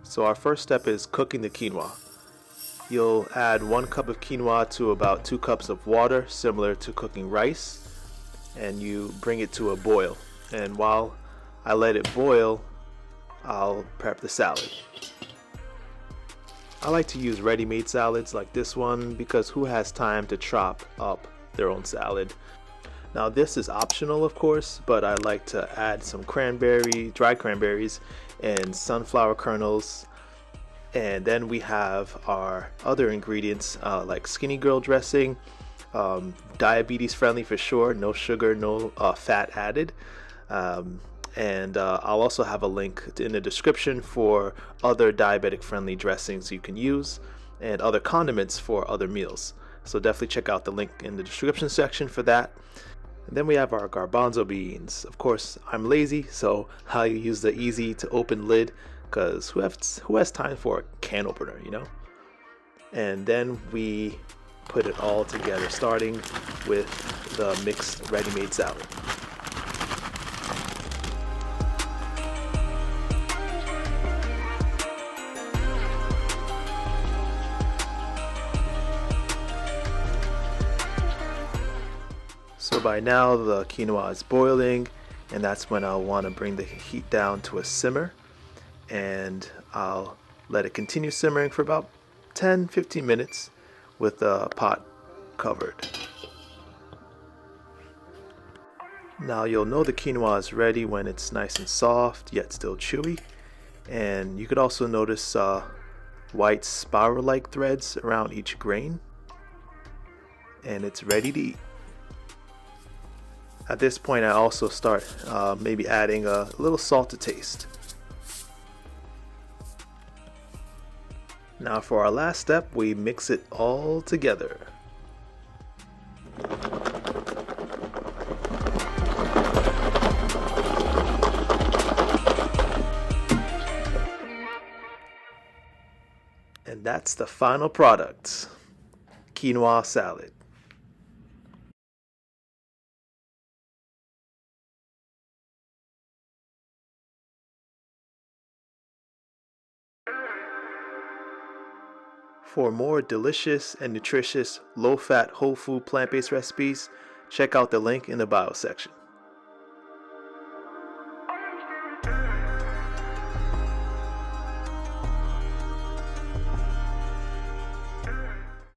So our first step is cooking the quinoa. You'll add 1 cup of quinoa to about 2 cups of water, similar to cooking rice, and you bring it to a boil. And while I let it boil, I'll prep the salad. I like to use ready-made salads like this one because who has time to chop up their own salad? Now this is optional, of course, but I like to add some dried cranberries and sunflower kernels. And then we have our other ingredients like skinny girl dressing, diabetes friendly for sure, no sugar, no fat added. And I'll also have a link in the description for other diabetic friendly dressings you can use and other condiments for other meals. So definitely check out the link in the description section for that. And then we have our garbanzo beans. Of course, I'm lazy, so I use the easy to open lid because who has time for a can opener, you know? And then we put it all together, starting with the mixed ready-made salad. So by now the quinoa is boiling, and that's when I'll want to bring the heat down to a simmer, and I'll let it continue simmering for about 10-15 minutes with the pot covered. Now you'll know the quinoa is ready when it's nice and soft yet still chewy, and you could also notice white spiral-like threads around each grain, and it's ready to eat. At this point, I also start maybe adding a little salt to taste. Now for our last step, we mix it all together. And that's the final product, quinoa salad. For more delicious and nutritious low-fat, whole food, plant-based recipes, check out the link in the bio section.